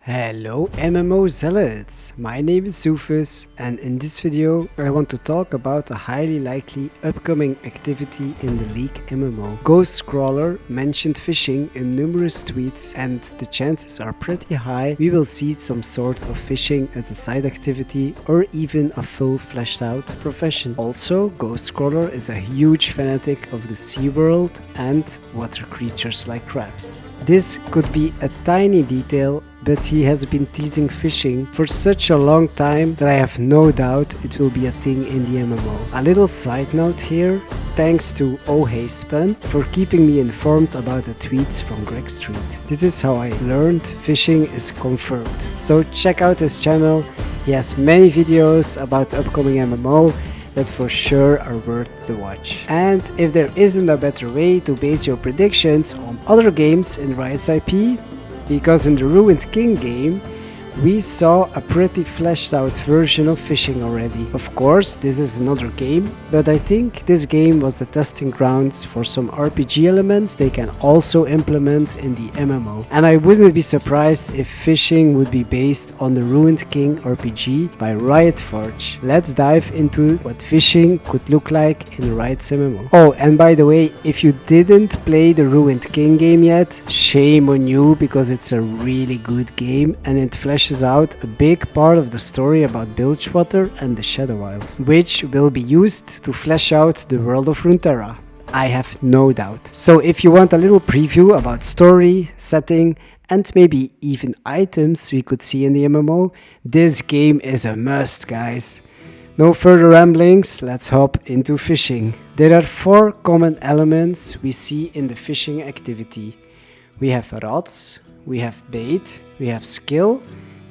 Hello MMO zealots, my name is Sufus, and in this video I want to talk about a highly likely upcoming activity in the League MMO. Ghostcrawler mentioned fishing in numerous tweets, and the chances are pretty high we will see some sort of fishing as a side activity or even a full fleshed out profession. Also, Ghostcrawler is a huge fanatic of the sea world and water creatures like crabs. This could be a tiny detail, but he has been teasing fishing for such a long time that I have no doubt it will be a thing in the MMO. A little side note here, thanks to Oh Hey Spun for keeping me informed about the tweets from Greg Street. This is how I learned fishing is confirmed. So check out his channel, he has many videos about the upcoming MMO that for sure are worth the watch. And if there isn't a better way to base your predictions on other games in Riot's IP, because in the Ruined King game we saw a pretty fleshed out version of fishing already. Of course, this is another game, but I think this game was the testing grounds for some RPG elements they can also implement in the MMO. And I wouldn't be surprised if fishing would be based on the Ruined King RPG by Riot Forge. Let's dive into what fishing could look like in Riot's MMO. Oh, and by the way, if you didn't play the Ruined King game yet, shame on you, because it's a really good game and it fleshes out a big part of the story about Bilgewater and the Shadow Isles, which will be used to flesh out the world of Runeterra. I have no doubt. So if you want a little preview about story, setting, and maybe even items we could see in the MMO, this game is a must, guys. No further ramblings, let's hop into fishing. There are 4 common elements we see in the fishing activity. We have rods, we have bait, we have skill,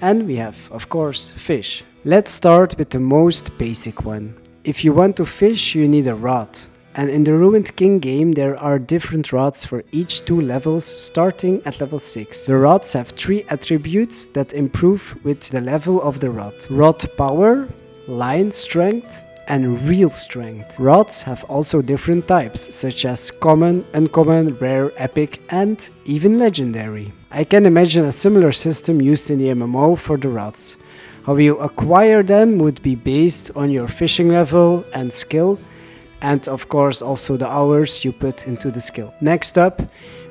and we have, of course, fish. Let's start with the most basic one. If you want to fish, you need a rod. And in the Ruined King game, there are different rods for each 2 levels, starting at level 6. The rods have 3 attributes that improve with the level of the rod. Rod power, line strength, and real strength. Rods have also different types, such as common, uncommon, rare, epic, and even legendary. I can imagine a similar system used in the MMO for the rods. How you acquire them would be based on your fishing level and skill, and of course also the hours you put into the skill. Next up,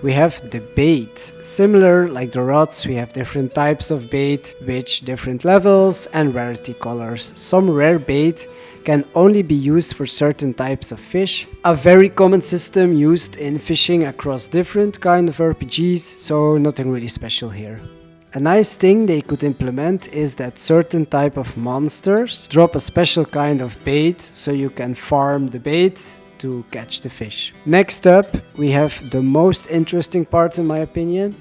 we have the bait. Similar like the rods, we have different types of bait, which different levels and rarity colors. Some rare bait can only be used for certain types of fish. A very common system used in fishing across different kind of RPGs, so nothing really special here. A nice thing they could implement is that certain type of monsters drop a special kind of bait, so you can farm the bait to catch the fish. Next up, we have the most interesting part in my opinion.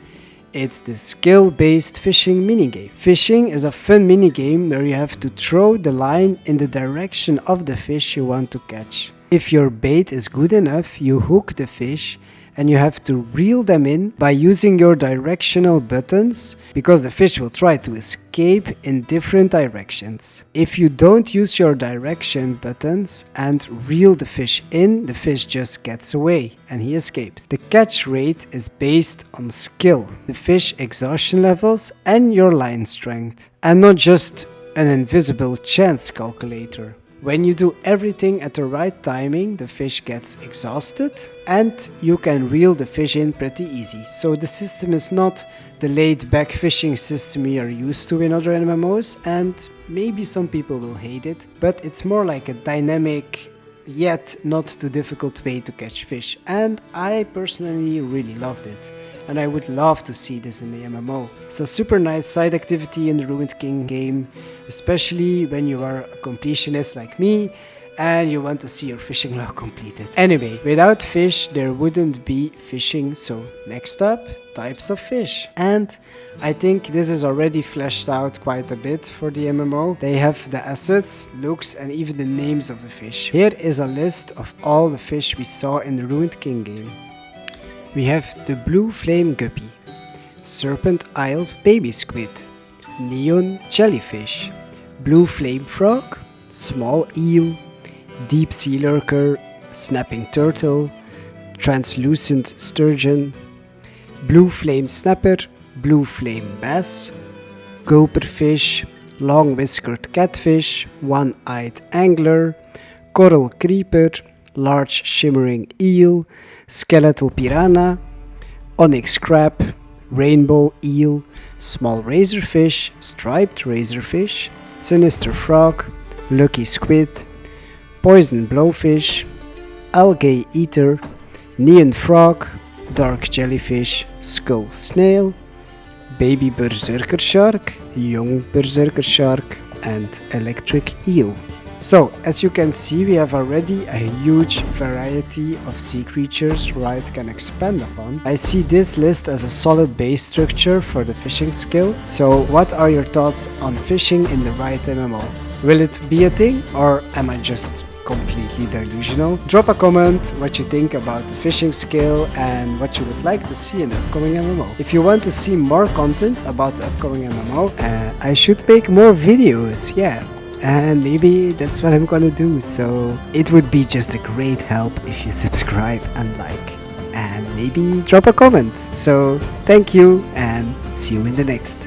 It's the skill-based fishing minigame. Fishing is a fun minigame where you have to throw the line in the direction of the fish you want to catch. If your bait is good enough, you hook the fish and you have to reel them in by using your directional buttons, because the fish will try to escape in different directions. If you don't use your direction buttons and reel the fish in, the fish just gets away and he escapes. The catch rate is based on skill, the fish exhaustion levels, and your line strength, and not just an invisible chance calculator. When you do everything at the right timing, the fish gets exhausted and you can reel the fish in pretty easy. So the system is not the laid back fishing system we are used to in other MMOs, and maybe some people will hate it, but it's more like a dynamic yet not too difficult way to catch fish, and I personally really loved it. And I would love to see this in the MMO. It's a super nice side activity in the Ruined King game, especially when you are a completionist like me and you want to see your fishing log completed. Anyway, without fish there wouldn't be fishing, so next up, types of fish. And I think this is already fleshed out quite a bit for the MMO. They have the assets, looks, and even the names of the fish. Here is a list of all the fish we saw in the Ruined King game. We have the Blue Flame Guppy, Serpent Isles Baby Squid, Neon Jellyfish, Blue Flame Frog, Small Eel, Deep Sea Lurker, Snapping Turtle, Translucent Sturgeon, Blue Flame Snapper, Blue Flame Bass, gulperfish, long-whiskered catfish, one-eyed angler, coral creeper, large shimmering eel, skeletal piranha, onyx crab, rainbow eel, small razorfish, striped razorfish, sinister frog, lucky squid, poison blowfish, algae eater, neon frog, dark jellyfish, skull snail, baby berserker shark, young berserker shark, and electric eel. So, as you can see, we have already a huge variety of sea creatures Riot can expand upon. I see this list as a solid base structure for the fishing skill. So, what are your thoughts on fishing in the Riot MMO? Will it be a thing, or am I just completely delusional? Drop a comment what you think about the fishing skill and what you would like to see in the upcoming MMO. If you want to see more content about the upcoming MMO, I should make more videos, yeah. And maybe that's what I'm gonna do, so it would be just a great help if you subscribe and like, and maybe drop a comment. So thank you and see you in the next.